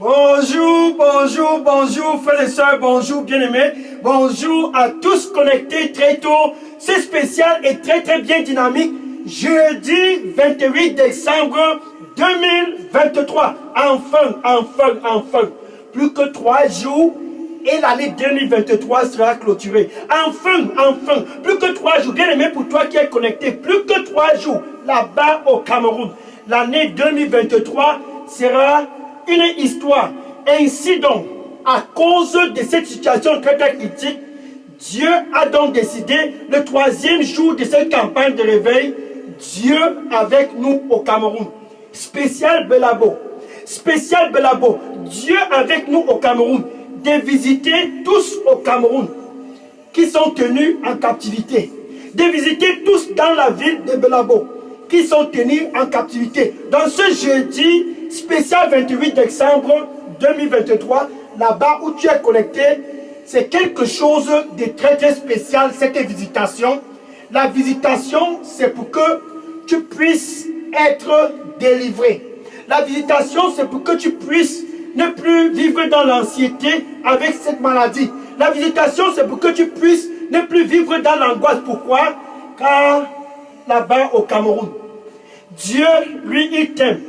Bonjour, bonjour, bonjour, frères et sœurs, bonjour, bien-aimés. Bonjour à tous connectés très tôt. C'est spécial et très bien dynamique. Jeudi 28 décembre 2023. Enfin. Plus que 3 jours et l'année 2023 sera clôturée. Enfin. Plus que 3 jours. Bien-aimé, pour toi qui es connecté, plus que 3 jours là-bas au Cameroun. L'année 2023 sera une histoire. Ainsi donc, à cause de cette situation très critique, Dieu a donc décidé, le 3e jour de cette campagne de réveil, Dieu avec nous au Cameroun. Spécial Belabo. Dieu avec nous au Cameroun. De visiter tous au Cameroun qui sont tenus en captivité. De visiter tous dans la ville de Belabo qui sont tenus en captivité. Dans ce jeudi spécial 28 décembre 2023, là-bas où tu es connecté, c'est quelque chose de très spécial, cette visitation. La visitation, c'est pour que tu puisses être délivré. La visitation, c'est pour que tu puisses ne plus vivre dans l'anxiété avec cette maladie. La visitation, c'est pour que tu puisses ne plus vivre dans l'angoisse. Pourquoi? Car là-bas au Cameroun, Dieu, lui, il t'aime.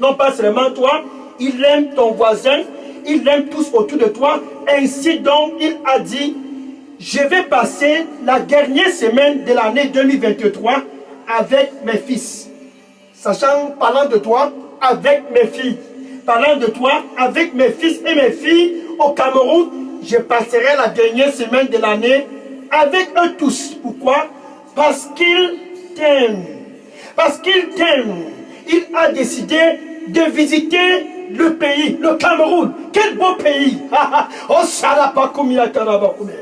Non pas seulement toi, il aime ton voisin, il aime tous autour de toi. Ainsi donc, il a dit, je vais passer la dernière semaine de l'année 2023 avec mes fils. Sachant, parlant de toi, avec mes filles. Parlant de toi, avec mes fils et mes filles au Cameroun, je passerai la dernière semaine de l'année avec eux tous. Pourquoi? Parce qu'il t'aime. Parce qu'il t'aime. Il a décidé de visiter le pays, le Cameroun. Quel beau pays! Oh, Sarapakumia Tarabakumia.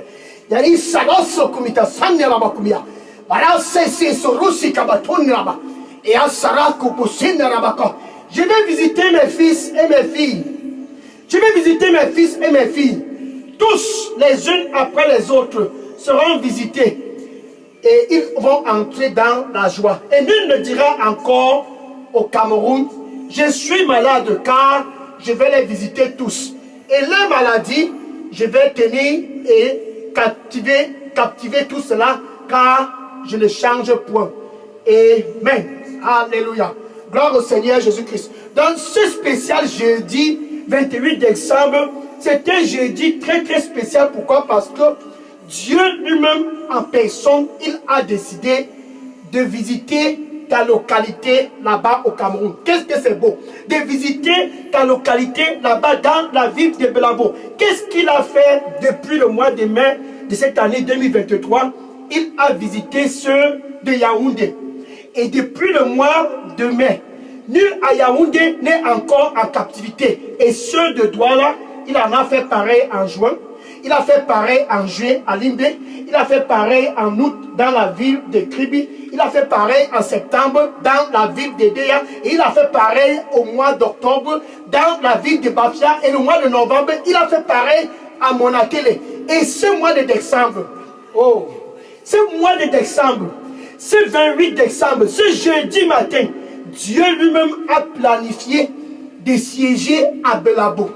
Yari Sarasso Kumita Sanyarabakumia. Voilà, c'est Sorusi Kabatunraba. Et à Saraku Pusinarabaka. Je vais visiter mes fils et mes filles. Je vais visiter mes fils et mes filles. Tous, les uns après les autres, seront visités. Et ils vont entrer dans la joie. Et nul ne dira encore au Cameroun, je suis malade car je vais les visiter tous. Et leur maladie, je vais tenir et captiver tout cela car je ne change point. Amen. Alléluia. Gloire au Seigneur Jésus-Christ. Dans ce spécial jeudi 28 décembre, c'est un jeudi très spécial. Pourquoi? Parce que Dieu lui-même en personne, il a décidé de visiter ta localité là-bas au Cameroun. Qu'est-ce que c'est beau? De visiter ta localité là-bas dans la ville de Belabo. Qu'est-ce qu'il a fait depuis le mois de mai de cette année 2023? Il a visité ceux de Yaoundé. Et depuis le mois de mai, nul à Yaoundé n'est encore en captivité. Et ceux de Douala, il en a fait pareil en juin. Il a fait pareil en juillet à Limbé. Il a fait pareil en août dans la ville de Kribi. Il a fait pareil en septembre dans la ville de Déa. Et il a fait pareil au mois d'octobre dans la ville de Bafia. Et le mois de novembre, il a fait pareil à Monakele. Et ce mois de décembre, ce 28 décembre, ce jeudi matin, Dieu lui-même a planifié de siéger à Belabo.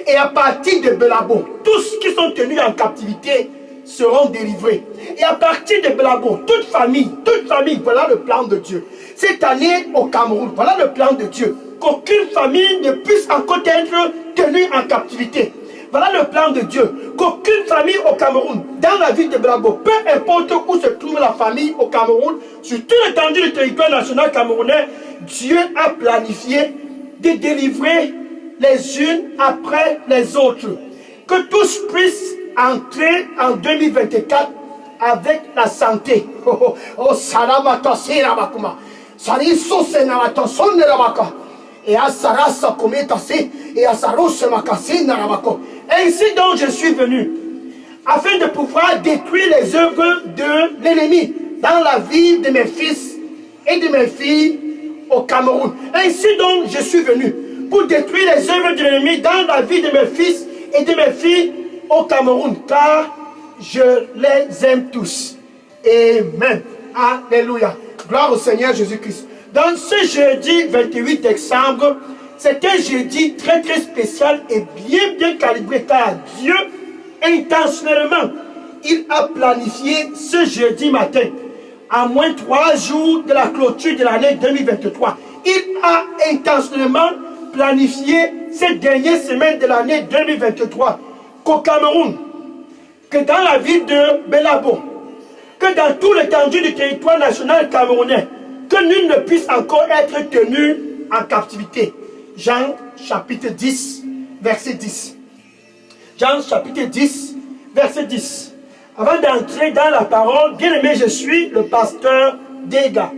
Et à partir de Belabo, tous qui sont tenus en captivité seront délivrés. Et à partir de Belabo, toute famille, voilà le plan de Dieu. Cette année au Cameroun, voilà le plan de Dieu. Qu'aucune famille ne puisse encore être tenue en captivité. Voilà le plan de Dieu. Qu'aucune famille au Cameroun, dans la ville de Belabo, peu importe où se trouve la famille au Cameroun, sur toute l'étendue du territoire national camerounais, Dieu a planifié de délivrer les unes après les autres. Que tous puissent entrer en 2024 avec la santé. Salamata Sirabakuma. Sariso Senamato Sonnerabaka. Et à Sarasa Kometase. Et à Saros Makasi Narabako. Ainsi donc je suis venu afin de pouvoir détruire les œuvres de l'ennemi dans la vie de mes fils et de mes filles au Cameroun. Ainsi donc je suis venu pour détruire les œuvres de l'ennemi dans la vie de mes fils et de mes filles au Cameroun, car je les aime tous. Amen. Alléluia. Gloire au Seigneur Jésus-Christ. Dans ce jeudi 28 décembre, C'est un jeudi très très spécial et bien calibré car Dieu, intentionnellement, il a planifié ce jeudi matin, à moins 3 jours de la clôture de l'année 2023. Il a intentionnellement planifié ces dernières semaines de l'année 2023 qu'au Cameroun, que dans la ville de Belabo, que dans tout l'étendue du territoire national camerounais, que nul ne puisse encore être tenu en captivité. Jean chapitre 10, verset 10. Jean chapitre 10, verset 10. Avant d'entrer dans la parole, bien aimé, je suis le pasteur Dega.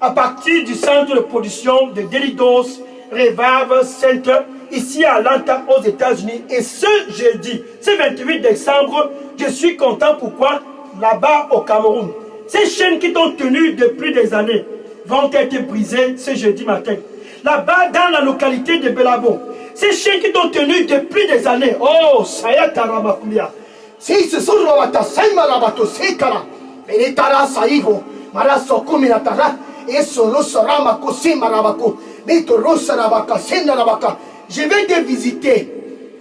À partir du centre de production de Delidos, Revive Center, ici à Atlanta, aux États-Unis. Et ce jeudi, ce 28 décembre, je suis content. Pourquoi? Là-bas au Cameroun, ces chaînes qui t'ont tenu depuis des années vont être brisées ce jeudi matin. Là-bas, dans la localité de Belabo, ces chaînes qui t'ont tenu depuis des années, oh, ça y est, Taramakulia. Si ce sont Rawata, Saimarabato, Sekara, Benetara Saivo, Marasoko Minatara, et Solo Saramako, Simarabako, Metoro Sarabaka, Senarabaka. Je vais te visiter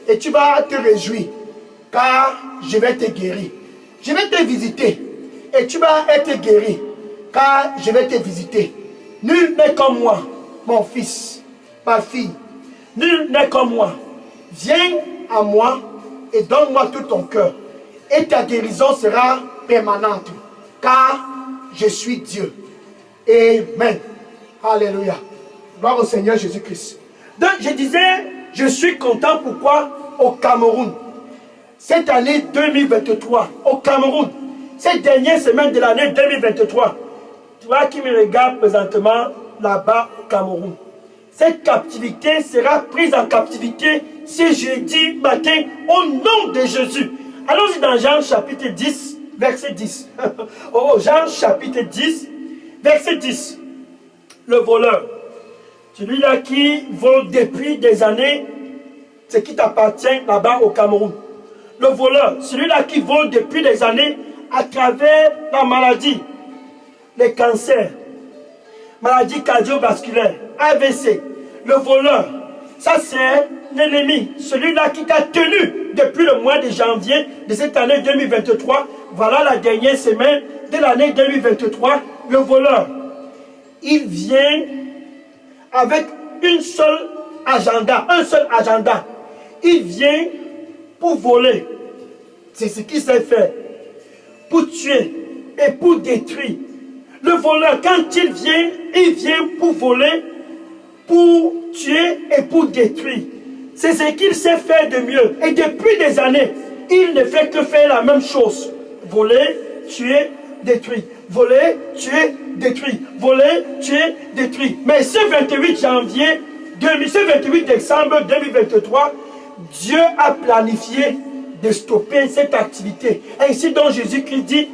et tu vas te réjouir, car je vais te guérir. Je vais te visiter et tu vas être guéri, car je vais te visiter. Nul n'est comme moi, mon fils, ma fille. Nul n'est comme moi. Viens à moi et donne-moi tout ton cœur. Et ta guérison sera permanente, car je suis Dieu. Amen. Alléluia. Gloire au Seigneur Jésus-Christ. Donc je disais, je suis content. Pourquoi? Au Cameroun. Cette année 2023, au Cameroun, cette dernière semaine de l'année 2023, toi qui me regardes présentement là-bas au Cameroun, cette captivité sera prise en captivité ce jeudi matin au nom de Jésus. Allons-y dans Jean chapitre 10, verset 10. Oh, Jean chapitre 10, verset 10. Le voleur, celui-là qui vole depuis des années ce qui t'appartient là-bas au Cameroun. Le voleur, celui-là qui vole depuis des années à travers la maladie, les cancers, maladie cardiovasculaire, AVC. Le voleur, ça c'est l'ennemi, celui-là qui t'a tenu depuis le mois de janvier de cette année 2023. Voilà la dernière semaine de l'année 2023. Le voleur, il vient avec un seul agenda. Il vient pour voler. C'est ce qu'il sait faire. Pour tuer et pour détruire. Le voleur, quand il vient pour voler, pour tuer et pour détruire. C'est ce qu'il sait faire de mieux. Et depuis des années, il ne fait que faire la même chose. Voler, tuer, détruire. Voler, tuer, détruire. Voler, tuer, détruire. Mais ce 28 janvier, ce 28 décembre 2023, Dieu a planifié de stopper cette activité. Ainsi donc Jésus-Christ dit,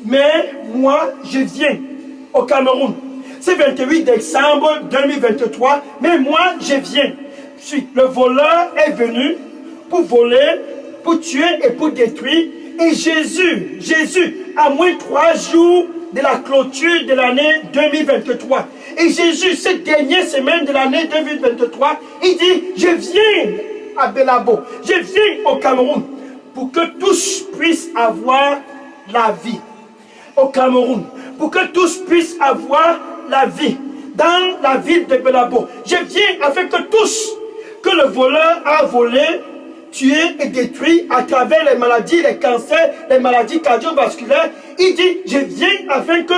mais moi je viens au Cameroun. C'est 28 décembre 2023, mais moi je viens. Le voleur est venu pour voler, pour tuer et pour détruire. Et Jésus, à moins 3 jours de la clôture de l'année 2023. Et Jésus, cette dernière semaine de l'année 2023, il dit, je viens à Belabo, je viens au Cameroun pour que tous puissent avoir la vie. Au Cameroun, pour que tous puissent avoir la vie dans la ville de Belabo. Je viens afin que tous, que le voleur a volé, tué et détruit à travers les maladies, les cancers, les maladies cardiovasculaires. Il dit, je viens afin que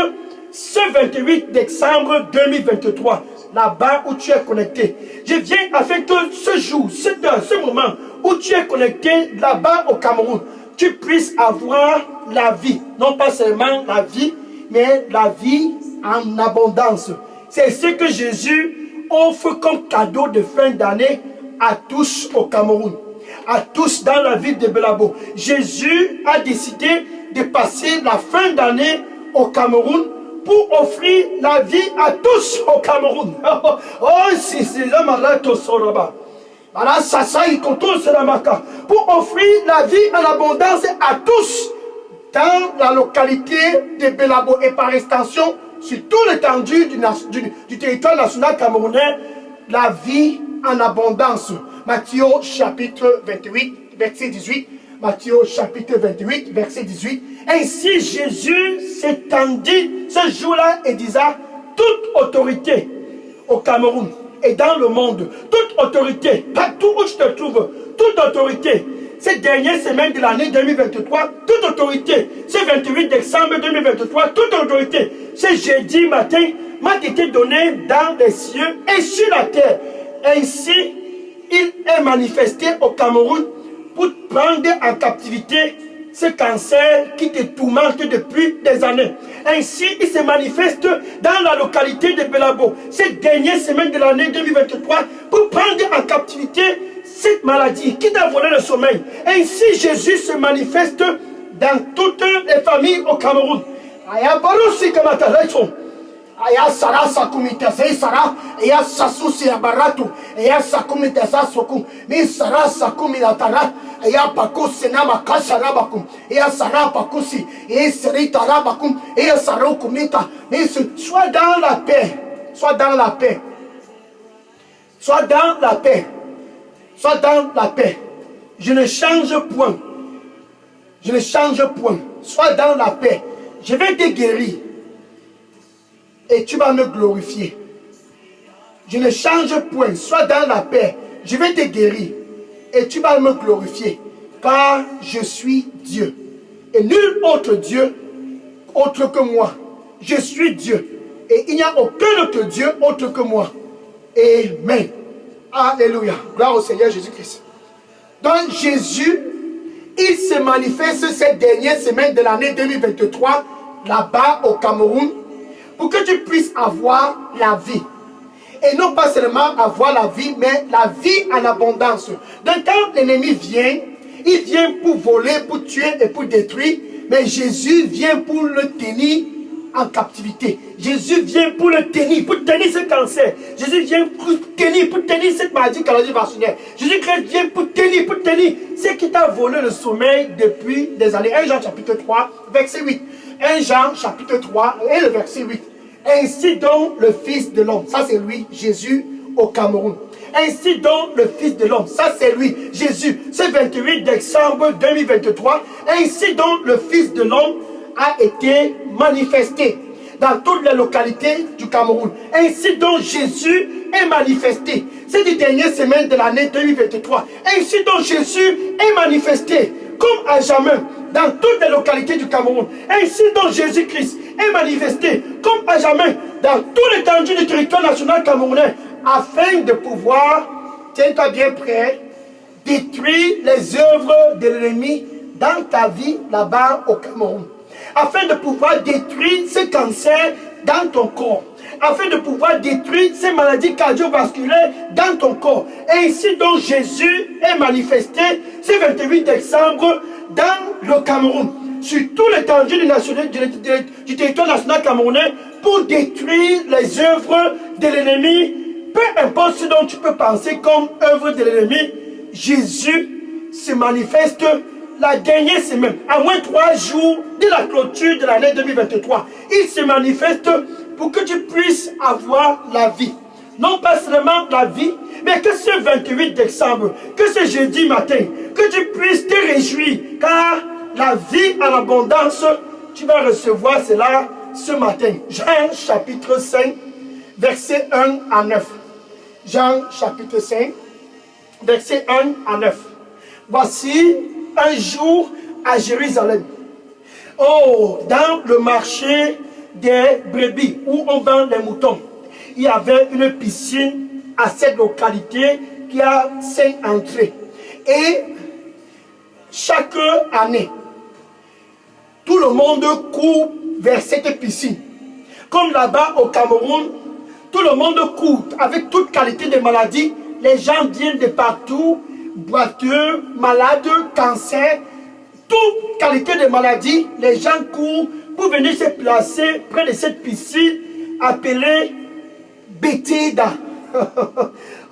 ce 28 décembre 2023, là-bas où tu es connecté, je viens afin que ce jour, ce moment où tu es connecté là-bas au Cameroun, tu puisses avoir la vie. Non pas seulement la vie, mais la vie en abondance. C'est ce que Jésus offre comme cadeau de fin d'année à tous au Cameroun, à tous dans la ville de Belabo. Jésus a décidé de passer la fin d'année au Cameroun pour offrir la vie à tous au Cameroun. Oh, si c'est là, Marato Soraba. Pour offrir la vie en abondance à tous dans la localité de Belabo et par extension sur tout l'étendue du territoire national camerounais, la vie en abondance. Matthieu chapitre 28, verset 18. Matthieu chapitre 28, verset 18. Ainsi Jésus s'étendit ce jour-là et disait, toute autorité au Cameroun et dans le monde, toute autorité, partout où je te trouve, toute autorité, ces dernières semaines de l'année 2023, toute autorité, ce 28 décembre 2023, toute autorité, ce jeudi matin, m'a été donnée dans les cieux et sur la terre. Ainsi, il est manifesté au Cameroun pour prendre en captivité ce cancer qui te tourmente depuis des années. Ainsi, il se manifeste dans la localité de Belabo, cette dernière semaine de l'année 2023, pour prendre en captivité cette maladie qui t'a volé le sommeil. Ainsi, Jésus se manifeste dans toutes les familles au Cameroun. Aya sara sakumitase sara aya sasusi abaratu aya sakumitasa soku mi sara sakuminatara aya pakusi nama kasharabakum aya sara pakusi aya serita rabakum aya sarukumita. Sois dans la paix, sois dans la paix, sois dans la paix, sois dans la paix. Je ne change point, je ne change point. Sois dans la paix. Je vais te guérir. Et tu vas me glorifier. Je ne change point. Sois dans la paix. Je vais te guérir. Et tu vas me glorifier. Car je suis Dieu. Et nul autre Dieu autre que moi. Je suis Dieu. Et il n'y a aucun autre Dieu autre que moi. Amen. Alléluia. Gloire au Seigneur Jésus-Christ. Donc Jésus, il se manifeste cette dernière semaine de l'année 2023 là-bas au Cameroun, pour que tu puisses avoir la vie. Et non pas seulement avoir la vie, mais la vie en abondance. Donc quand l'ennemi vient, il vient pour voler, pour tuer et pour détruire. Mais Jésus vient pour le tenir en captivité. Jésus vient pour le tenir, pour tenir ce cancer. Jésus vient pour tenir cette maladie cardiovasculaire. Jésus vient pour tenir ce qui t'a volé le sommeil depuis des années. 1 Jean chapitre 3, verset 8. 1 Jean chapitre 3 et le verset 8. Ainsi donc le Fils de l'homme, ça c'est lui, Jésus au Cameroun. Ainsi donc le Fils de l'homme, ça c'est lui, Jésus, ce 28 décembre 2023. Ainsi donc le Fils de l'homme a été manifesté dans toutes les localités du Cameroun. Ainsi donc Jésus est manifesté cette dernière semaine de l'année 2023. Ainsi donc Jésus est manifesté comme à jamais dans toutes les localités du Cameroun. Ainsi donc Jésus-Christ est manifesté comme à jamais dans tout l'étendue du territoire national camerounais, afin de pouvoir, tiens-toi bien prêt, détruire les œuvres de l'ennemi dans ta vie là-bas au Cameroun. Afin de pouvoir détruire ce cancer dans ton corps. Afin de pouvoir détruire ces maladies cardiovasculaires dans ton corps. Ainsi donc Jésus est manifesté ce 28 décembre dans le Cameroun, sur tout l'étendue du territoire national camerounais, pour détruire les œuvres de l'ennemi. Peu importe ce dont tu peux penser comme œuvre de l'ennemi, Jésus se manifeste la dernière semaine, à moins 3 jours de la clôture de l'année 2023. Il se manifeste pour que tu puisses avoir la vie. Non pas seulement la vie, mais que ce 28 décembre, que ce jeudi matin, que tu puisses te réjouir, car la vie en abondance, tu vas recevoir cela ce matin. Jean chapitre 5, verset 1 à 9. Jean chapitre 5, verset 1 à 9. Voici un jour à Jérusalem. Oh, dans le marché des brebis, où on vend les moutons, il y avait une piscine à cette localité qui a 5 entrées. Et chaque année, tout le monde court vers cette piscine. Comme là-bas au Cameroun, tout le monde court avec toute qualité de maladie. Les gens viennent de partout, boiteux, malades, cancer, toute qualité de maladie. Les gens courent pour venir se placer près de cette piscine appelée Bethesda.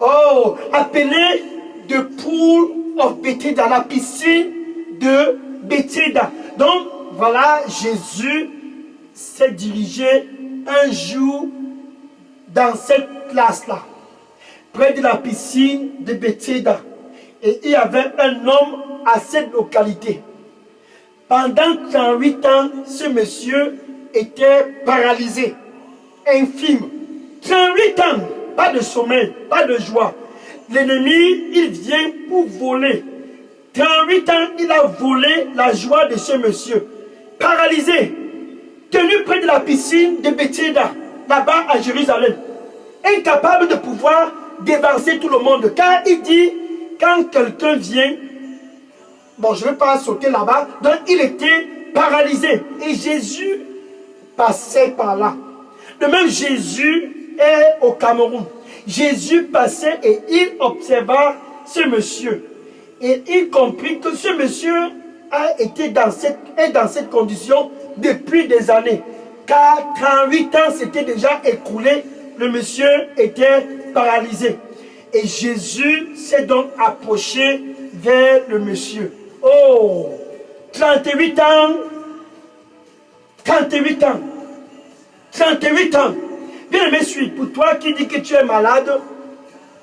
Oh, appelée The Pool of Bethesda, la piscine de Bethesda. Donc, voilà, Jésus s'est dirigé un jour dans cette place-là. près de la piscine de Bethséda. Et il y avait un homme à cette localité. Pendant 38 ans, ce monsieur était paralysé, infirme. 38 ans, pas de sommeil, pas de joie. L'ennemi, il vient pour voler. 38 ans, il a volé la joie de ce monsieur. Paralysé, tenu près de la piscine de Bethséda, là-bas à Jérusalem. Incapable de pouvoir dévancer tout le monde. Car il dit, quand quelqu'un vient, bon, je ne vais pas sauter là-bas, donc il était paralysé. Et Jésus passait par là. De même, Jésus est au Cameroun. Jésus passait et il observa ce monsieur. Et il comprit que ce monsieur a été dans cette condition depuis des années. Car 38 ans s'étaient déjà écoulés, le monsieur était paralysé. Et Jésus s'est donc approché vers le monsieur. Oh, 38 ans, 38 ans, 38 ans. Bien aimé, suis, pour toi qui dis que tu es malade,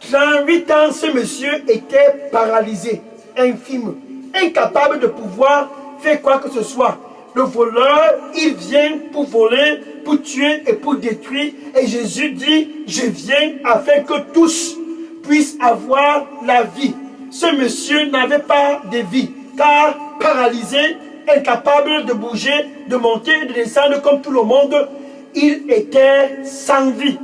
38 ans, ce monsieur était paralysé, infirme, incapable de pouvoir faire quoi que ce soit. Le voleur, il vient pour voler, pour tuer et pour détruire. Et Jésus dit, je viens afin que tous puissent avoir la vie. Ce monsieur n'avait pas de vie, car paralysé, incapable de bouger, de monter, de descendre comme tout le monde, il était sans vie.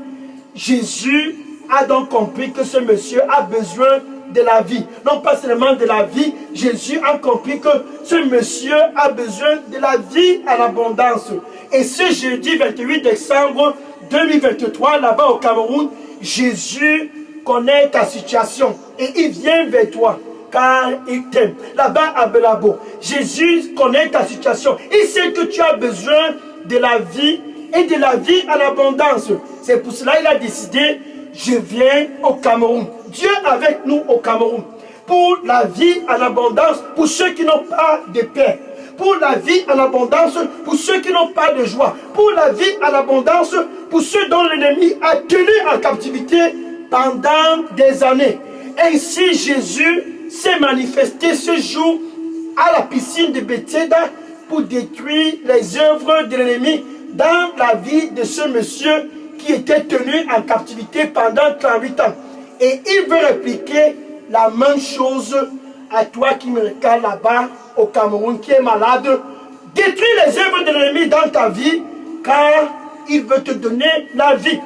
Jésus a donc compris que ce monsieur a besoin de la vie. Non pas seulement de la vie, Jésus a compris que ce monsieur a besoin de la vie à l'abondance. Et ce jeudi 28 décembre 2023, là-bas au Cameroun, Jésus connaît ta situation et il vient vers toi car il t'aime. Là-bas à Belabo, Jésus connaît ta situation. Il sait que tu as besoin de la vie et de la vie à l'abondance. C'est pour cela qu'il a décidé, je viens au Cameroun. Dieu avec nous au Cameroun. Pour la vie à l'abondance, pour ceux qui n'ont pas de paix. Pour la vie à l'abondance, pour ceux qui n'ont pas de joie. Pour la vie à l'abondance, pour ceux dont l'ennemi a tenu en captivité pendant des années. Ainsi Jésus s'est manifesté ce jour à la piscine de Bethséda pour détruire les œuvres de l'ennemi dans la vie de ce monsieur qui était tenu en captivité pendant 38 ans. Et il veut répliquer la même chose à toi qui me regarde là-bas au Cameroun, qui est malade. Détruis les œuvres de l'ennemi dans ta vie, car il veut te donner la vie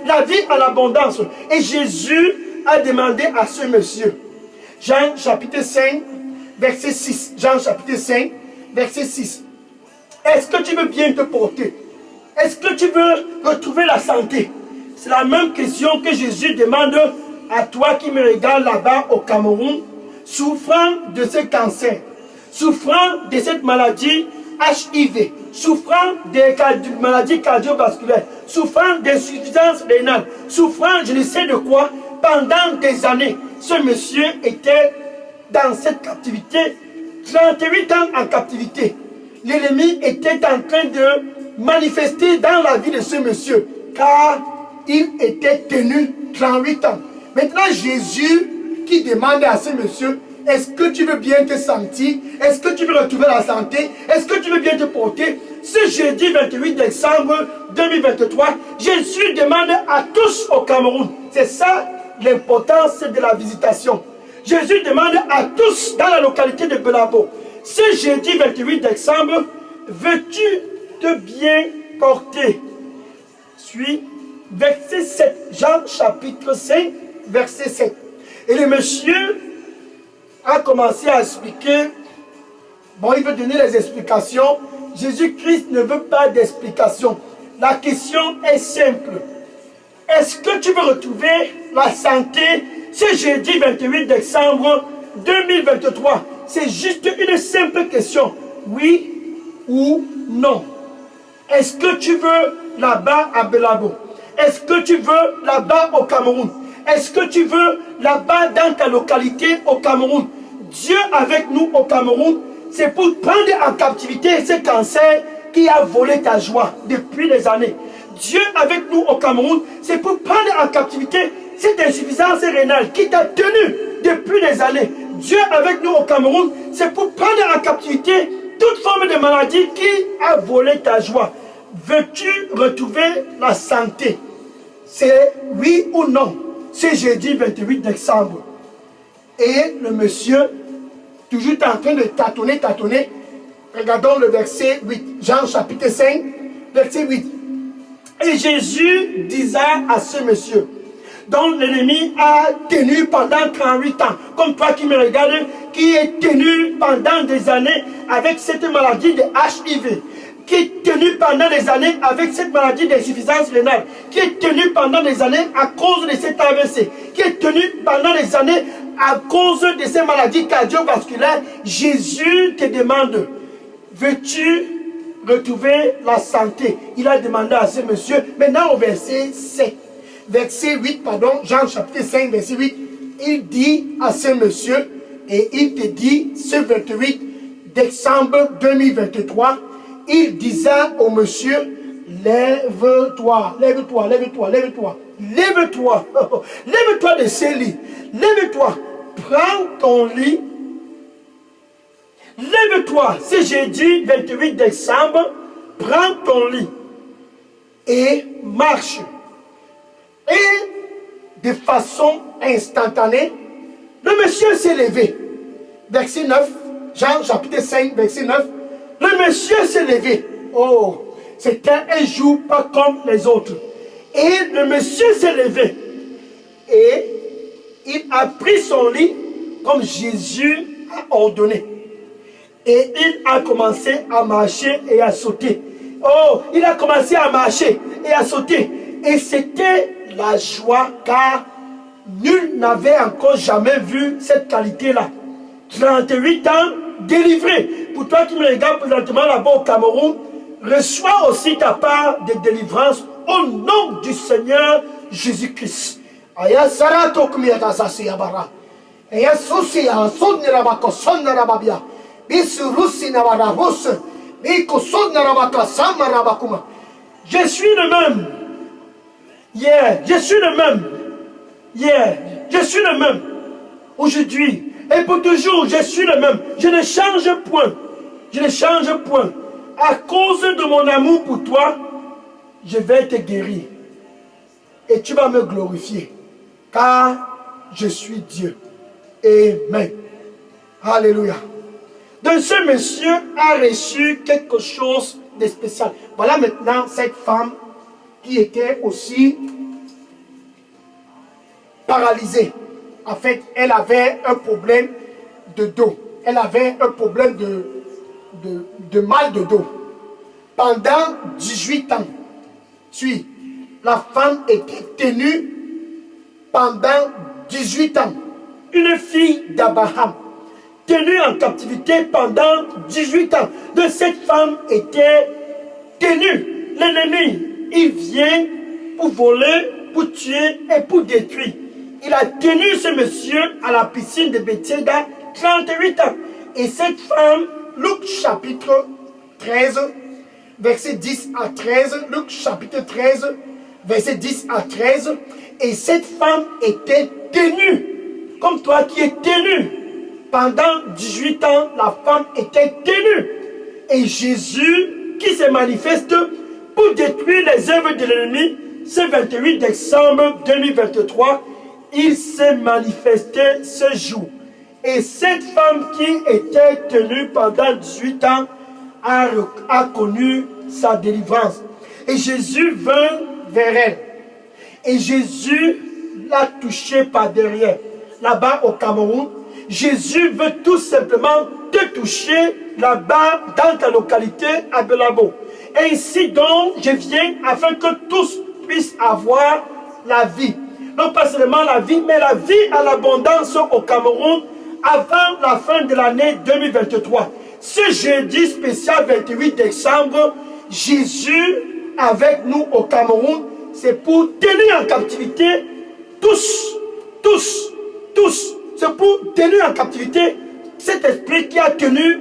à l'abondance. Et Jésus a demandé à ce monsieur, Jean chapitre 5, verset 6, Jean chapitre 5, verset 6, est-ce que tu veux bien te porter? Est-ce que tu veux retrouver la santé? C'est la même question que Jésus demande à toi qui me regarde là-bas au Cameroun, souffrant de ce cancer, souffrant de cette maladie HIV, souffrant des maladies cardiovasculaires, souffrant d'insuffisance rénale, souffrant je ne sais de quoi, pendant des années. Ce monsieur était dans cette captivité, 38 ans en captivité. L'ennemi était en train de manifester dans la vie de ce monsieur, car il était tenu 38 ans. Maintenant, Jésus qui demande à ce monsieur, est-ce que tu veux bien te sentir? Est-ce que tu veux retrouver la santé? Est-ce que tu veux bien te porter? Ce jeudi 28 décembre 2023, Jésus demande à tous au Cameroun. C'est ça l'importance de la visitation. Jésus demande à tous dans la localité de Belabo. Ce jeudi 28 décembre, veux-tu te bien porter? Suis verset 7, Jean chapitre 5, verset 7. Et le monsieur a commencé à expliquer, bon, il veut donner les explications. Jésus-Christ ne veut pas d'explications. La question est simple. Est-ce que tu veux retrouver la santé ce jeudi 28 décembre 2023? C'est juste une simple question. Oui ou non? Est-ce que tu veux là-bas à Belabo? Est-ce que tu veux là-bas au Cameroun? Est-ce que tu veux là-bas dans ta localité au Cameroun? Dieu avec nous au Cameroun, c'est pour prendre en captivité ce cancer qui a volé ta joie depuis des années. Dieu avec nous au Cameroun, c'est pour prendre en captivité cette insuffisance rénale qui t'a tenu depuis des années, Dieu avec nous au Cameroun, c'est pour prendre en captivité toute forme de maladie qui a volé ta joie. Veux-tu retrouver la santé? C'est oui ou non. C'est jeudi 28 décembre. Et le monsieur, toujours en train de tâtonner. Regardons le verset 8. Jean chapitre 5, verset 8. Et Jésus disait à ce monsieur, dont l'ennemi a tenu pendant 38 ans, comme toi qui me regardes, qui est tenu pendant des années avec cette maladie de HIV, qui est tenu pendant des années avec cette maladie d'insuffisance rénale, qui est tenu pendant des années à cause de cet AVC, qui est tenu pendant des années à cause de ces maladies cardiovasculaires. Jésus te demande, veux-tu retrouver la santé? Il a demandé à ce monsieur, maintenant au verset 7. Verset 8, pardon, Jean chapitre 5, verset 8, il dit à ce monsieur, et il te dit, ce 28 décembre 2023, il disait au monsieur, lève-toi, lève-toi, lève-toi, lève-toi, lève-toi, lève-toi de ce lit, lève-toi, prends ton lit, lève-toi, c'est jeudi 28 décembre, prends ton lit et marche. Et de façon instantanée, le monsieur s'est levé. Verset 9, Jean chapitre 5, verset 9. Le monsieur s'est levé. Oh, c'était un jour pas comme les autres. Et le monsieur s'est levé. Et il a pris son lit comme Jésus a ordonné. Et il a commencé à marcher et à sauter. Oh, il a commencé à marcher et à sauter. Et c'était la joie, car nul n'avait encore jamais vu cette qualité-là. 38 ans délivré. Pour toi qui me regardes présentement là-bas au Cameroun, reçois aussi ta part de délivrance au nom du Seigneur Jésus-Christ. Aya sarato kumiyata sasi yabara. Aya sosi ya sonni rabako sonna rababia. Bisu rusi na warabus. Biko sonna rabaka sama rabakuma. Je suis le même. Yeah, je suis le même. Yeah, je suis le même. Aujourd'hui et pour toujours, je suis le même. Je ne change point. Je ne change point. À cause de mon amour pour toi, je vais te guérir. Et tu vas me glorifier. Car je suis Dieu. Amen. Alléluia. Donc ce monsieur a reçu quelque chose de spécial. Voilà maintenant cette femme qui était aussi paralysée. En fait, elle avait un problème de dos. Elle avait un problème de mal de dos. Pendant 18 ans, la femme était tenue pendant 18 ans. Une fille d'Abraham, tenue en captivité pendant 18 ans. De cette femme était tenue. L'ennemi, il vient pour voler, pour tuer et pour détruire. Il a tenu ce monsieur à la piscine de Bethesda 38 ans. Et cette femme, Luc chapitre 13, verset 10 à 13, Luc chapitre 13, verset 10 à 13, et cette femme était tenue, comme toi qui es tenu. Pendant 18 ans, la femme était tenue. Et Jésus, qui se manifeste pour détruire les œuvres de l'ennemi, ce 28 décembre 2023, il s'est manifesté ce jour. Et cette femme qui était tenue pendant 18 ans a connu sa délivrance. Et Jésus vint vers elle. Et Jésus l'a touchée par derrière. Là-bas au Cameroun, Jésus veut tout simplement te toucher là-bas dans ta localité à Belabo. Et ici donc, je viens afin que tous puissent avoir la vie. Non pas seulement la vie, mais la vie à l'abondance au Cameroun avant la fin de l'année 2023. Ce jeudi spécial 28 décembre, Jésus avec nous au Cameroun, c'est pour tenir en captivité tous. C'est pour tenir en captivité cet esprit qui a tenu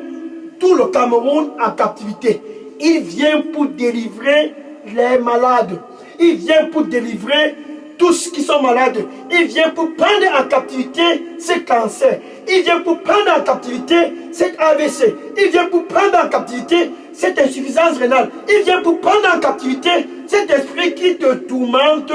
tout le Cameroun en captivité. Il vient pour délivrer les malades. Il vient pour délivrer tous qui sont malades. Il vient pour prendre en captivité ces cancers. Il vient pour prendre en captivité cet AVC. Il vient pour prendre en captivité cette insuffisance rénale. Il vient pour prendre en captivité cet esprit qui te tourmente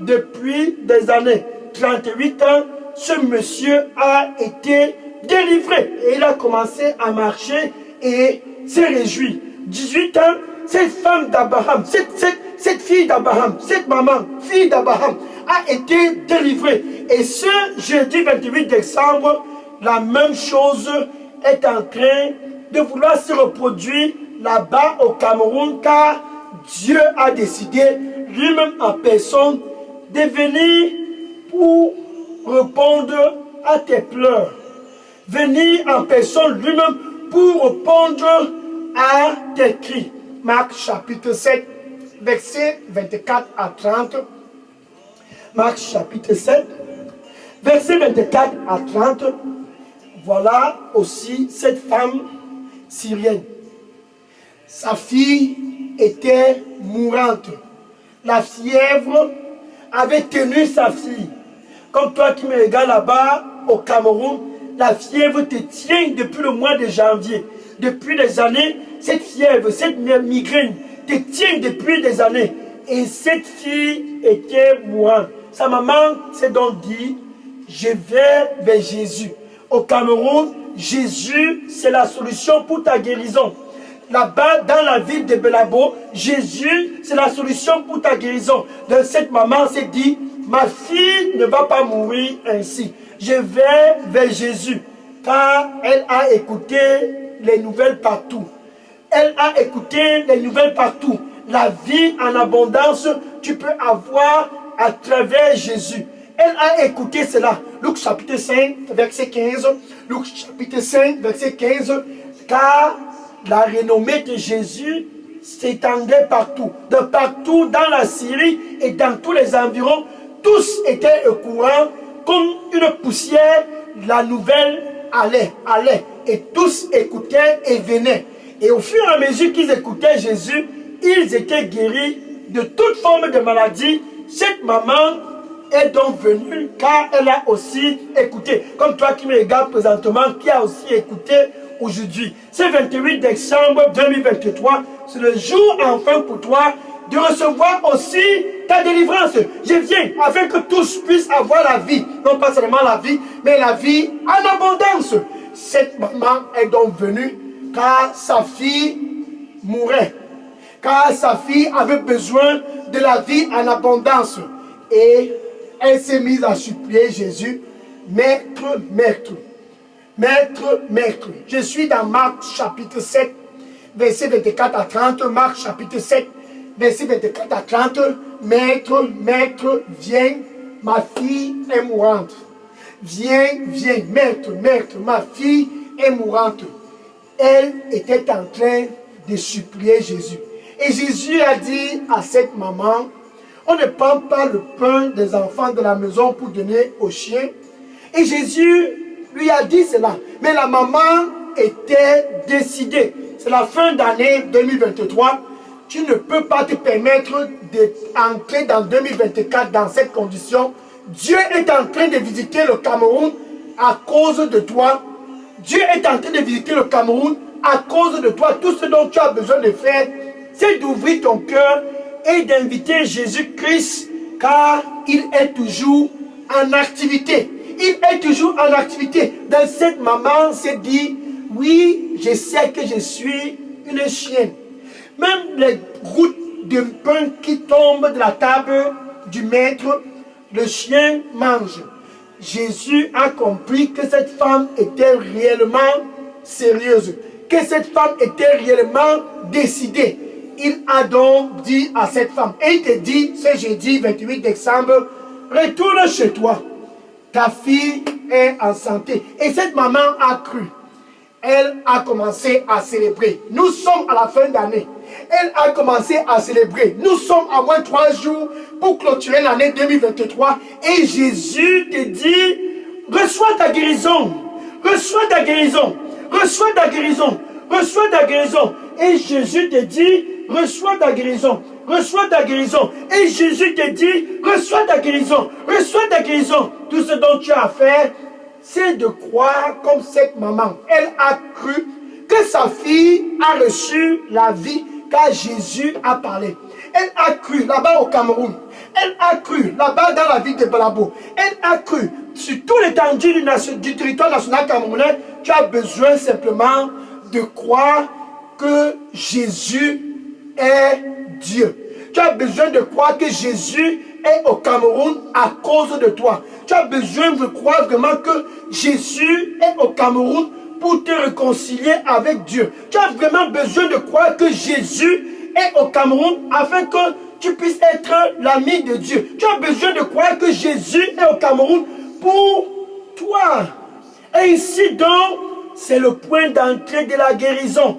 depuis des années. 38 ans, ce monsieur a été délivré. Et il a commencé à marcher et s'est réjoui. 18 ans, cette femme d'Abraham, cette fille d'Abraham, cette maman, fille d'Abraham, a été délivrée. Et ce jeudi 28 décembre, la même chose est en train de vouloir se reproduire là-bas au Cameroun, car Dieu a décidé lui-même en personne de venir pour répondre à tes pleurs. Venir en personne lui-même pour répondre à tes cris. Marc chapitre 7, versets 24 à 30. Marc chapitre 7, versets 24 à 30. Voilà aussi cette femme syrienne. Sa fille était mourante. La fièvre avait tenu sa fille. Comme toi qui me regardes là-bas au Cameroun, la fièvre te tient depuis le mois de janvier. Depuis des années, cette fièvre, cette migraine te tient depuis des années. Et cette fille était mourante. Sa maman s'est donc dit, je vais vers Jésus. Au Cameroun, Jésus, c'est la solution pour ta guérison. Là-bas, dans la ville de Belabo, Jésus, c'est la solution pour ta guérison. Donc cette maman s'est dit, ma fille ne va pas mourir ainsi. Je vais vers Jésus, car elle a écouté les nouvelles partout. Elle a écouté les nouvelles partout. La vie en abondance, tu peux avoir à travers Jésus. Elle a écouté cela. Luc chapitre 5, verset 15. Luc chapitre 5, verset 15. Car la renommée de Jésus s'étendait partout. De partout dans la Syrie et dans tous les environs, tous étaient au courant. Comme une poussière, la nouvelle allait. Et tous écoutaient et venaient. Et au fur et à mesure qu'ils écoutaient Jésus, ils étaient guéris de toute forme de maladie. Cette maman est donc venue car elle a aussi écouté. Comme toi qui me regardes présentement, qui a aussi écouté aujourd'hui. Ce 28 décembre 2023, c'est le jour enfin pour toi de recevoir aussi ta délivrance. Je viens afin que tous puissent avoir la vie. Non pas seulement la vie, mais la vie en abondance. Cette maman est donc venue car sa fille mourait. Car sa fille avait besoin de la vie en abondance. Et elle s'est mise à supplier Jésus, Maître, Maître, Maître, Maître. Je suis dans Marc chapitre 7, verset 24 à 30. Marc chapitre 7, verset 24 à 30. Maître, Maître, viens, ma fille est mourante. Viens, viens, Maître, Maître, ma fille est mourante. Elle était en train de supplier Jésus. Et Jésus a dit à cette maman, on ne prend pas le pain des enfants de la maison pour donner aux chiens. Et Jésus lui a dit cela. Mais la maman était décidée. C'est la fin d'année 2023. Tu ne peux pas te permettre d'entrer dans 2024 dans cette condition. Dieu est en train de visiter le Cameroun à cause de toi. Dieu est en train de visiter le Cameroun à cause de toi. Tout ce dont tu as besoin de faire, c'est d'ouvrir ton cœur et d'inviter Jésus-Christ, car il est toujours en activité. Il est toujours en activité. Dans cette maman s'est dit, oui, je sais que je suis une chienne. Même les gouttes de pain qui tombent de la table du maître, le chien mange. Jésus a compris que cette femme était réellement sérieuse, que cette femme était réellement décidée. Il a donc dit à cette femme, et il te dit, ce jeudi 28 décembre, retourne chez toi, ta fille est en santé. Et cette maman a cru. Elle a commencé à célébrer. Nous sommes à la fin d'année. Elle a commencé à célébrer. Nous sommes à moins 3 jours pour clôturer l'année 2023. Et Jésus te dit, reçois ta guérison. Reçois ta guérison. Reçois ta guérison. Reçois ta guérison. Et Jésus te dit, reçois ta guérison. reçois ta guérison. Et Jésus te dit, reçois ta guérison, reçois ta guérison. Tout ce dont tu as à faire, c'est de croire comme cette maman. Elle a cru que sa fille a reçu la vie car Jésus a parlé. Elle a cru là-bas au Cameroun. Elle a cru là-bas dans la ville de Belabo. Elle a cru sur tout l'étendue du territoire national camerounais. Tu as besoin simplement de croire que Jésus est Dieu. Tu as besoin de croire que Jésus est au Cameroun à cause de toi. Tu as besoin de croire vraiment que Jésus est au Cameroun pour te réconcilier avec Dieu. Tu as vraiment besoin de croire que Jésus est au Cameroun afin que tu puisses être l'ami de Dieu. Tu as besoin de croire que Jésus est au Cameroun pour toi. Et ici donc, c'est le point d'entrée de la guérison.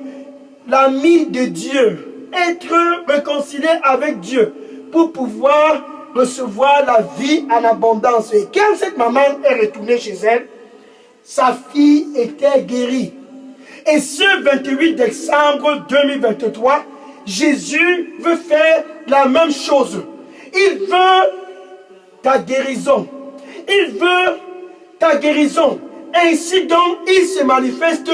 L'ami de Dieu, être réconcilié avec Dieu pour pouvoir recevoir la vie en abondance. Et quand cette maman est retournée chez elle, sa fille était guérie. Et ce 28 décembre 2023, Jésus veut faire la même chose. Il veut ta guérison. Il veut ta guérison. Ainsi donc, il se manifeste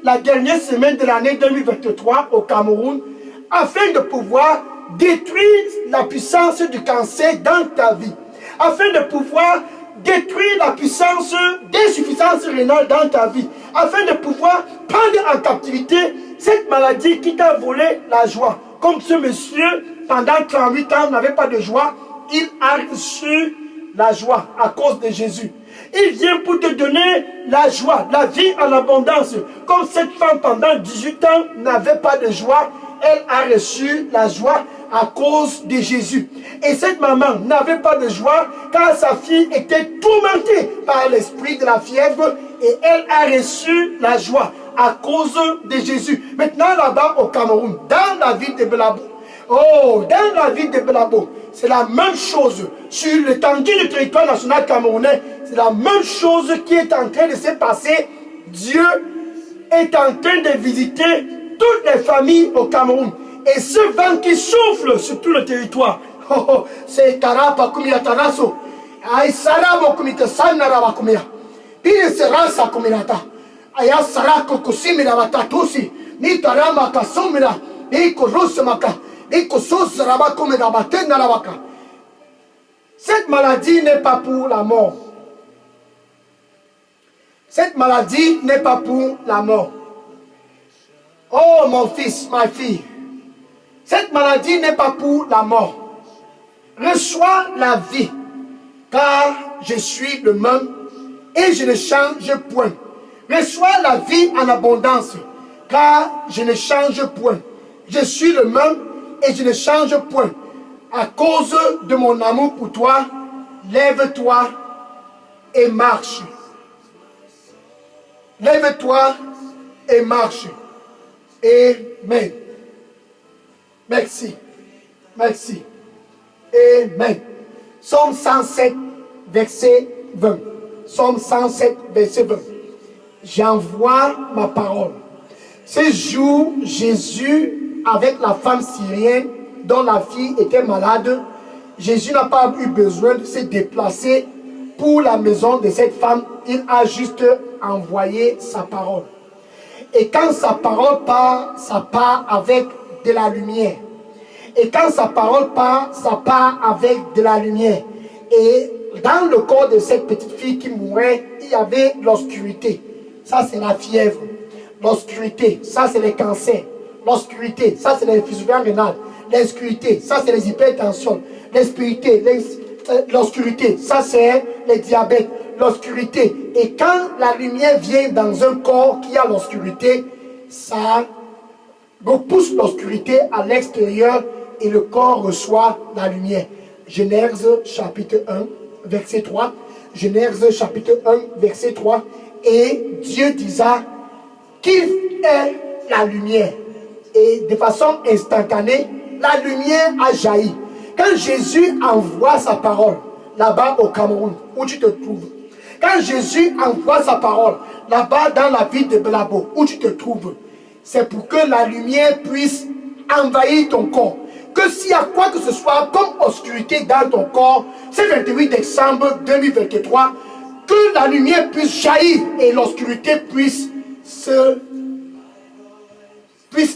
la dernière semaine de l'année 2023 au Cameroun afin de pouvoir détruire la puissance du cancer dans ta vie. Afin de pouvoir détruire la puissance d'insuffisance rénale dans ta vie. Afin de pouvoir prendre en captivité cette maladie qui t'a volé la joie. Comme ce monsieur, pendant 38 ans, n'avait pas de joie, il a reçu la joie à cause de Jésus. Il vient pour te donner la joie, la vie en abondance. Comme cette femme, pendant 18 ans, n'avait pas de joie, elle a reçu la joie à cause de Jésus. Et cette maman n'avait pas de joie car sa fille était tourmentée par l'esprit de la fièvre et elle a reçu la joie à cause de Jésus. Maintenant là-bas au Cameroun, dans la ville de Belabo, dans la ville de Belabo, c'est la même chose. Sur l'étendue du territoire national camerounais, c'est la même chose qui est en train de se passer. Dieu est en train de visiter toutes les familles au Cameroun. Et ce vent qui souffle sur tout le territoire, c'est Tarapa Kumia Taraso, Aïsaramo Kumita Sanarava Kumia, Pire Serasa Kuminata, Aya Sarako Kusimira Watatusi, Ni Tarama Kasumira, Ni Kurusamaka, Ni Kusus Rabakumira Batenda Ravaka. Cette maladie n'est pas pour la mort. Cette maladie n'est pas pour la mort. Oh mon fils, ma fille, cette maladie n'est pas pour la mort. Reçois la vie, car je suis le même et je ne change point. Reçois la vie en abondance, car je ne change point. Je suis le même et je ne change point. À cause de mon amour pour toi, lève-toi et marche. Lève-toi et marche. Amen. Merci. Merci. Amen. Psaume 107, verset 20. Psaume 107, verset 20. J'envoie ma parole. Ce jour, Jésus, avec la femme syrienne dont la fille était malade, Jésus n'a pas eu besoin de se déplacer pour la maison de cette femme. Il a juste envoyé sa parole. Et quand sa parole part, ça part avec de la lumière. Et quand sa parole part, ça part avec de la lumière. Et dans le corps de cette petite fille qui mourait, il y avait l'obscurité. Ça, c'est la fièvre. L'obscurité, ça, c'est les cancers. L'obscurité, ça, c'est les insuffisances rénales. L'obscurité, ça, c'est les hypertensions. L'obscurité, ça, c'est les diabètes. L'obscurité. Et quand la lumière vient dans un corps qui a l'obscurité, ça repousse l'obscurité à l'extérieur et le corps reçoit la lumière. Genèse chapitre 1, verset 3. Genèse chapitre 1, verset 3. Et Dieu disa qu'il est la lumière. Et de façon instantanée, la lumière a jailli. Quand Jésus envoie sa parole, là-bas au Cameroun, où tu te trouves, quand Jésus envoie sa parole, là-bas dans la ville de Belabo, où tu te trouves, c'est pour que la lumière puisse envahir ton corps, que s'il y a quoi que ce soit comme obscurité dans ton corps, ce 28 décembre 2023, que la lumière puisse jaillir et l'obscurité puisse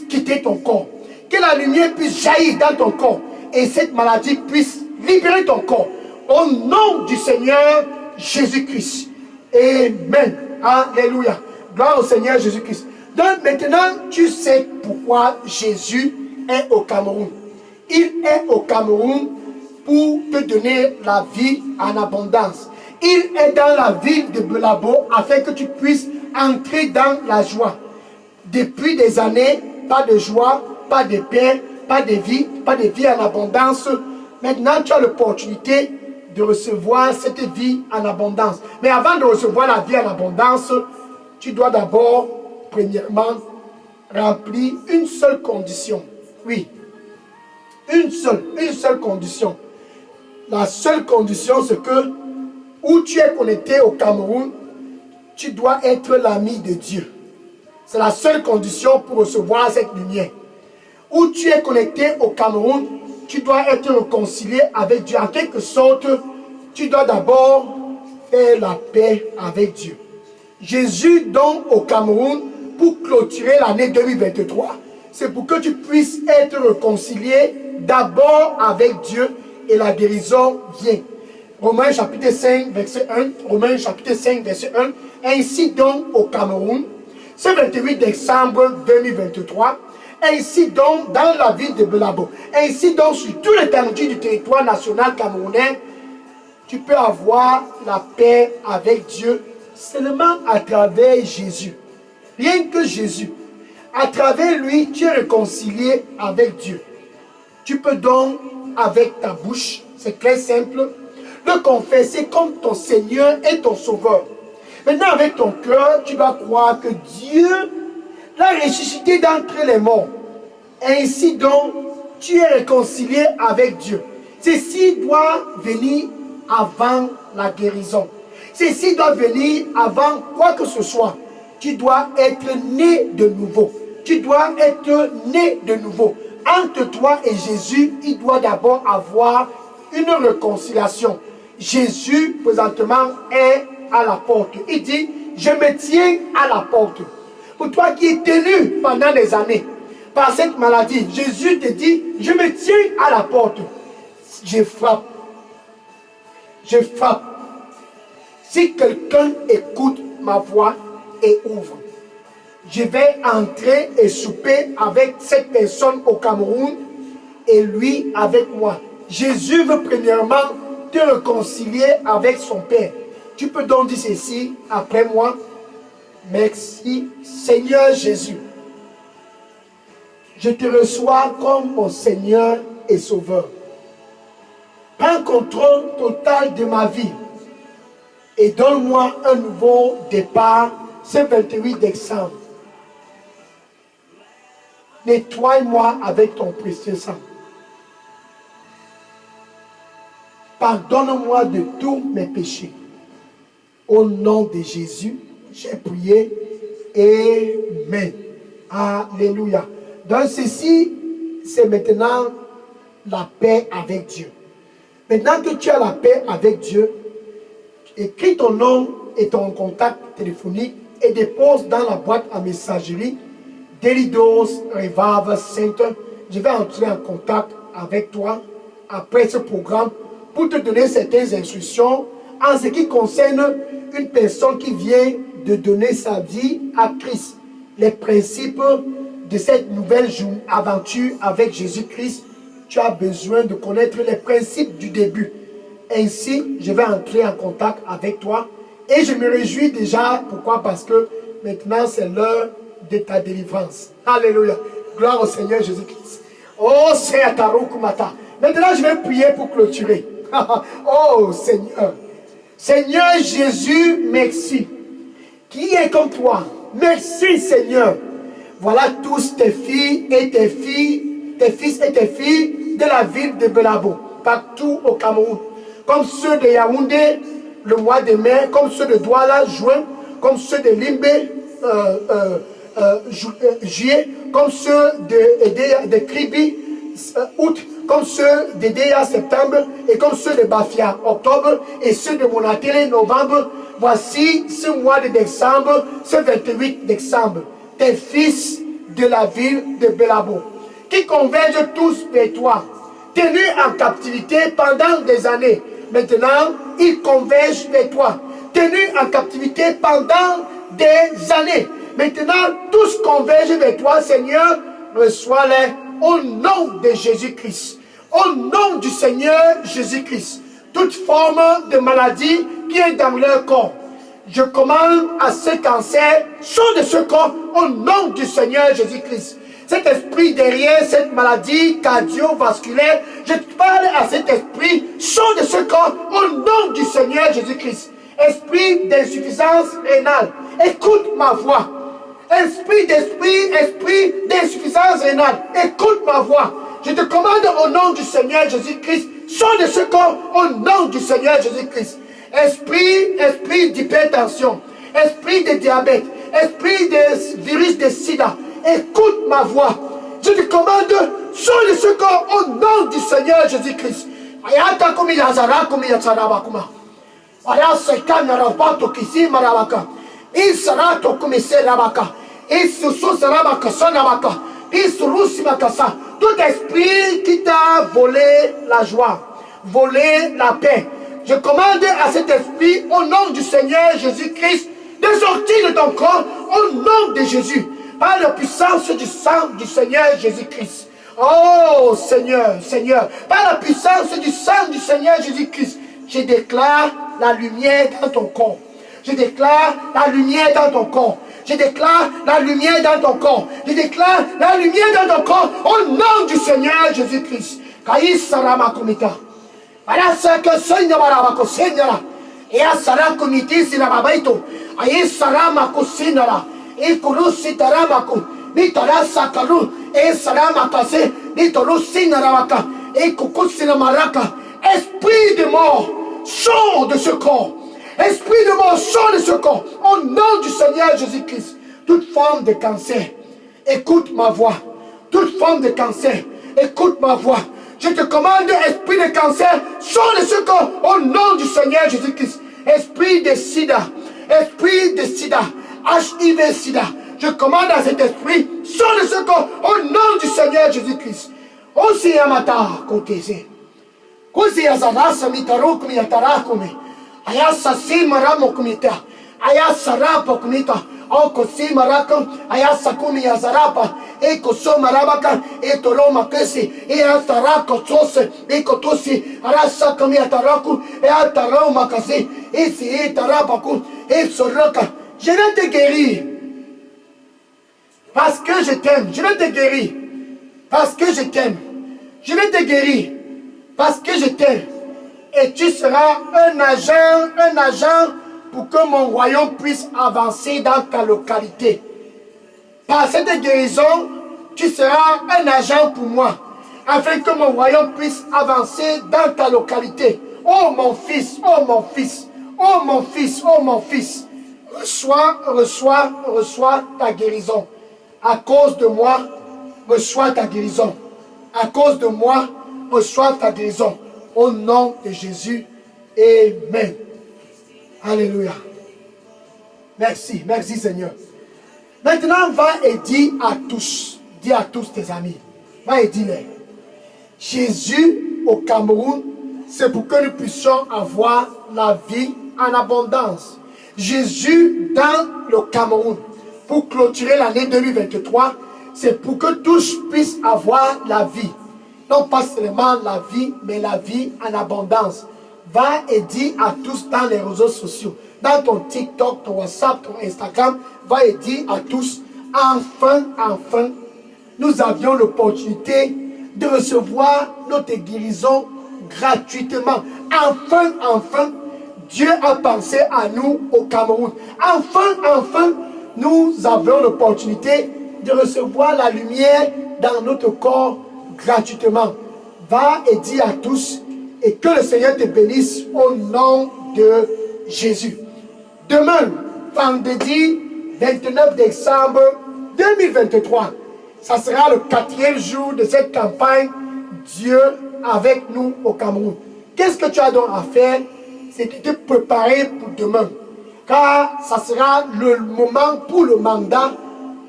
quitter ton corps. Que la lumière puisse jaillir dans ton corps et cette maladie puisse libérer ton corps. Au nom du Seigneur Jésus-Christ. Amen. Alléluia. Gloire au Seigneur Jésus-Christ. Donc maintenant, tu sais pourquoi Jésus est au Cameroun. Il est au Cameroun pour te donner la vie en abondance. Il est dans la ville de Belabo afin que tu puisses entrer dans la joie. Depuis des années, pas de joie, pas de paix, pas de vie en abondance. Maintenant, tu as l'opportunité de recevoir cette vie en abondance. Mais avant de recevoir la vie en abondance, tu dois d'abord, premièrement, remplir une seule condition. Oui, une seule condition. La seule condition, c'est que où tu es connecté au Cameroun, tu dois être l'ami de Dieu. C'est la seule condition pour recevoir cette lumière. Où tu es connecté au Cameroun, tu dois être réconcilié avec Dieu. En quelque sorte, tu dois d'abord faire la paix avec Dieu. Jésus donne au Cameroun pour clôturer l'année 2023. C'est pour que tu puisses être réconcilié d'abord avec Dieu et la guérison vient. Romains chapitre 5, verset 1. Romains chapitre 5, verset 1. Ainsi donc au Cameroun, ce 28 décembre 2023, ainsi donc dans la ville de Belabo, ainsi donc sur tout l'étendue du territoire national camerounais, tu peux avoir la paix avec Dieu seulement à travers Jésus. Rien que Jésus. À travers lui, tu es réconcilié avec Dieu. Tu peux donc, avec ta bouche, c'est très simple, le confesser comme ton Seigneur et ton Sauveur. Maintenant, avec ton cœur, tu dois croire que Dieu l'a ressuscité d'entre les morts. Ainsi donc, tu es réconcilié avec Dieu. Ceci doit venir avant la guérison. Ceci doit venir avant quoi que ce soit. Tu dois être né de nouveau. Tu dois être né de nouveau. Entre toi et Jésus, il doit d'abord avoir une réconciliation. Jésus, présentement, est à la porte. Il dit, je me tiens à la porte. Pour toi qui es tenu pendant des années par cette maladie, Jésus te dit, je me tiens à la porte. Je frappe. Je frappe. Si quelqu'un écoute ma voix et ouvre, je vais entrer et souper avec cette personne au Cameroun et lui avec moi. Jésus veut premièrement te réconcilier avec son Père. Tu peux donc dire ceci après moi. Merci Seigneur Jésus. Je te reçois comme mon Seigneur et Sauveur. Prends contrôle total de ma vie et donne-moi un nouveau départ ce 28 décembre. Nettoie-moi avec ton précieux sang. Pardonne-moi de tous mes péchés. Au nom de Jésus, j'ai prié. Amen. Alléluia. Donc ceci, c'est maintenant la paix avec Dieu. Maintenant que tu as la paix avec Dieu, écris ton nom et ton contact téléphonique et dépose dans la boîte à messagerie Delidos Revival Center. Je vais entrer en contact avec toi après ce programme pour te donner certaines instructions en ce qui concerne une personne qui vient de donner sa vie à Christ. Les principes de cette nouvelle aventure avec Jésus-Christ, tu as besoin de connaître les principes du début. Ainsi, je vais entrer en contact avec toi et je me réjouis déjà. Pourquoi? Parce que maintenant, c'est l'heure de ta délivrance. Alléluia. Gloire au Seigneur Jésus-Christ. Oh, Seigneur Taroukoumata. Maintenant, je vais prier pour clôturer. Oh, Seigneur. Seigneur Jésus, merci. Qui est comme toi? Merci, Seigneur. Voilà tous tes filles et tes filles, tes fils et tes filles de la ville de Belabo, partout au Cameroun. Comme ceux de Yaoundé, le mois de mai, comme ceux de Douala, juin, comme ceux de Limbé, juillet, comme ceux de Kribi, août, comme ceux d'Edea septembre, et comme ceux de Bafia octobre, et ceux de Monatélé novembre. Voici ce mois de décembre, ce 28 décembre, tes fils de la ville de Belabo, qui convergent tous vers toi, tenus en captivité pendant des années. Maintenant, ils convergent vers toi, tenus en captivité pendant des années. Maintenant, tous convergent vers toi, Seigneur, reçois-les au nom de Jésus-Christ. Au nom du Seigneur Jésus-Christ. Toute forme de maladie qui est dans leur corps, je commande à ce cancer, sort de ce corps au nom du Seigneur Jésus-Christ. Cet esprit derrière cette maladie cardiovasculaire, je parle à cet esprit, sort de ce corps au nom du Seigneur Jésus-Christ. Esprit d'insuffisance rénale, écoute ma voix. Esprit d'insuffisance rénale, écoute ma voix. Je te commande au nom du Seigneur Jésus-Christ, sors de ce corps au nom du Seigneur Jésus-Christ. Esprit d'hypertension, esprit de diabète, esprit de virus de sida, écoute ma voix. Je te commande, sors de ce corps au nom du Seigneur Jésus-Christ. Ayata kumi yazara kumi yatsaraba kuma. Aya sekana rabato kisi marabaka. Isarato kumi serabaka. Isusu sarabaka sanabaka. Isurusimaka sa. Tout esprit qui t'a volé la joie, volé la paix, je commande à cet esprit, au nom du Seigneur Jésus-Christ, de sortir de ton corps, au nom de Jésus, par la puissance du sang du Seigneur Jésus-Christ. Oh Seigneur, Seigneur, par la puissance du sang du Seigneur Jésus-Christ, je déclare la lumière dans ton corps. Je déclare la lumière dans ton corps. Je déclare la lumière dans ton corps. Je déclare la lumière dans ton corps au nom du Seigneur Jésus-Christ. Kaïsarama Komita. Arasa que Seigneur Marabako Seigneur. Et à Sara Komiti Sinabaito. Aïsarama Kosinara. Et Kurusi Taramako. Nitara Sakaru. Et Sarama Kase. Nitoro Sinaramaka. Et Kukusina Maraka. Esprit de mort, sors de ce corps. Esprit de mort, sors de ce corps. Au nom du Seigneur Jésus-Christ. Toute forme de cancer, écoute ma voix. Toute forme de cancer, écoute ma voix. Je te commande, esprit de cancer, sors de ce corps. Au nom du Seigneur Jésus-Christ. Esprit de sida, HIV sida. Je commande à cet esprit, sors de ce corps. Au nom du Seigneur Jésus-Christ. Aussi Yamata, Kotese. Kosi Yazarasa Mitaruk Miyatarakumi. Ayasa si maramo kumita, ayasa rapa kumita, oko si maraka, ayasa kumi yazarapa, eko so marabaka, etolo makesi, ayasa rako tose, eko tosi, arasa kumi ataraku, ayataro makasi, esi etarapaku, esoroka. Je vais te guérir parce que je t'aime. Je vais te guérir parce que je t'aime. Je vais te guérir parce que je t'aime. Et tu seras un agent pour que mon royaume puisse avancer dans ta localité. Par cette guérison, tu seras un agent pour moi, afin que mon royaume puisse avancer dans ta localité. Oh mon fils, oh mon fils, oh mon fils, oh mon fils, reçois ta guérison. À cause de moi, reçois ta guérison. À cause de moi, reçois ta guérison. Au nom de Jésus, amen. Alléluia. Merci, merci Seigneur. Maintenant, va et dis à tous tes amis, va et dis-les, Jésus au Cameroun, c'est pour que nous puissions avoir la vie en abondance. Jésus dans le Cameroun, pour clôturer l'année 2023, c'est pour que tous puissent avoir la vie. Non pas seulement la vie, mais la vie en abondance. Va et dis à tous dans les réseaux sociaux, dans ton TikTok, ton WhatsApp, ton Instagram, va et dis à tous, enfin, nous avions l'opportunité de recevoir notre guérison gratuitement. Enfin, Dieu a pensé à nous au Cameroun. Enfin, nous avons l'opportunité de recevoir la lumière dans notre corps gratuitement. Va et dis à tous et que le Seigneur te bénisse au nom de Jésus. Demain, vendredi 29 décembre 2023, ça sera le 4e jour de cette campagne Dieu avec nous au Cameroun. Qu'est-ce que tu as donc à faire? C'est de te préparer pour demain. Car ça sera le moment pour le mandat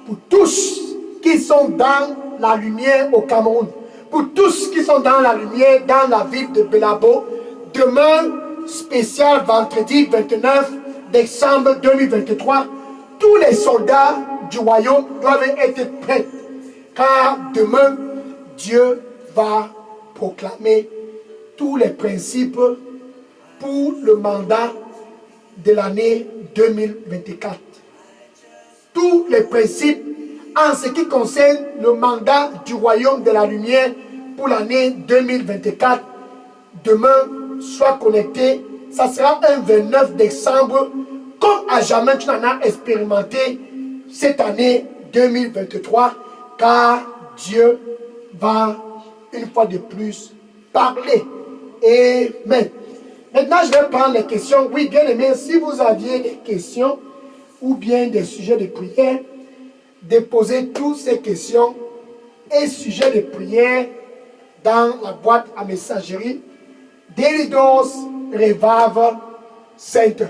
pour tous qui sont dans la lumière au Cameroun. Pour tous qui sont dans la lumière dans la ville de Belabo. Demain, spécial vendredi 29 décembre 2023, tous les soldats du royaume doivent être prêts. Car demain, Dieu va proclamer tous les principes pour le mandat de l'année 2024. Tous les principes en ce qui concerne le mandat du royaume de la lumière pour l'année 2024. Demain, sois connecté. Ça sera un 29 décembre, comme à jamais tu n'en as expérimenté cette année 2023, car Dieu va une fois de plus parler. Amen. Maintenant, je vais prendre les questions. Oui, bien aimé, si vous aviez des questions ou bien des sujets de prière, déposez toutes ces questions et sujets de prière dans la boîte à messagerie Daily Dose Revival Center.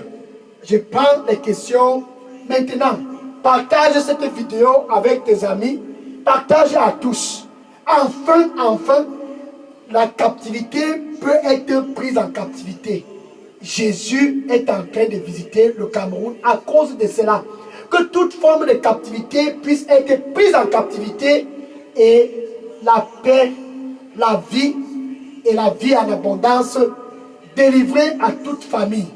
Je prends les questions maintenant. Partage cette vidéo avec tes amis. Partage à tous. Enfin, la captivité peut être prise en captivité. Jésus est en train de visiter le Cameroun à cause de cela. Que toute forme de captivité puisse être prise en captivité et la paix, la vie et la vie en abondance délivrée à toute famille,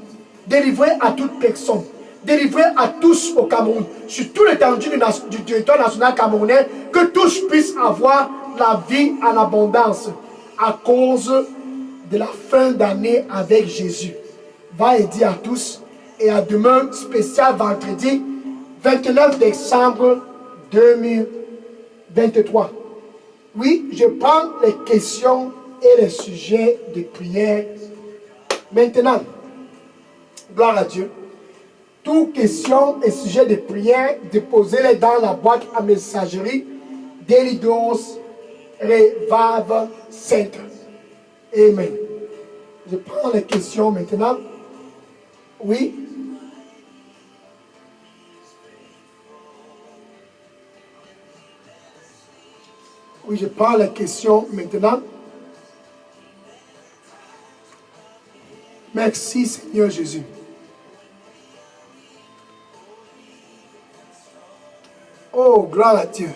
délivrée à toute personne, délivrée à tous au Cameroun, sur tout l'étendue du territoire national camerounais, que tous puissent avoir la vie en abondance à cause de la fin d'année avec Jésus. Va et dis à tous et à demain, spécial vendredi 29 décembre 2023. Oui, je prends les questions et les sujets de prière. Maintenant, gloire à Dieu. Toutes questions et sujets de prière, déposez-les dans la boîte à messagerie Daily Dose Revival Center. Amen. Je prends les questions maintenant. Oui. Oui, je prends les questions maintenant. Merci Seigneur Jésus. Oh, gloire à Dieu.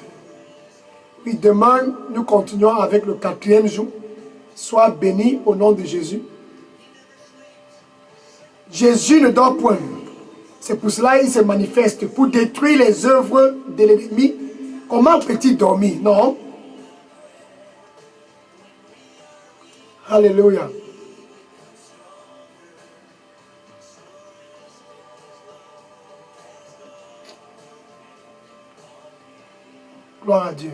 Oui, demain, nous continuons avec le 4e jour. Sois béni au nom de Jésus. Jésus ne dort point. C'est pour cela qu'il se manifeste, pour détruire les œuvres de l'ennemi. Comment peut-il dormir? Non. Alléluia. Gloire à Dieu.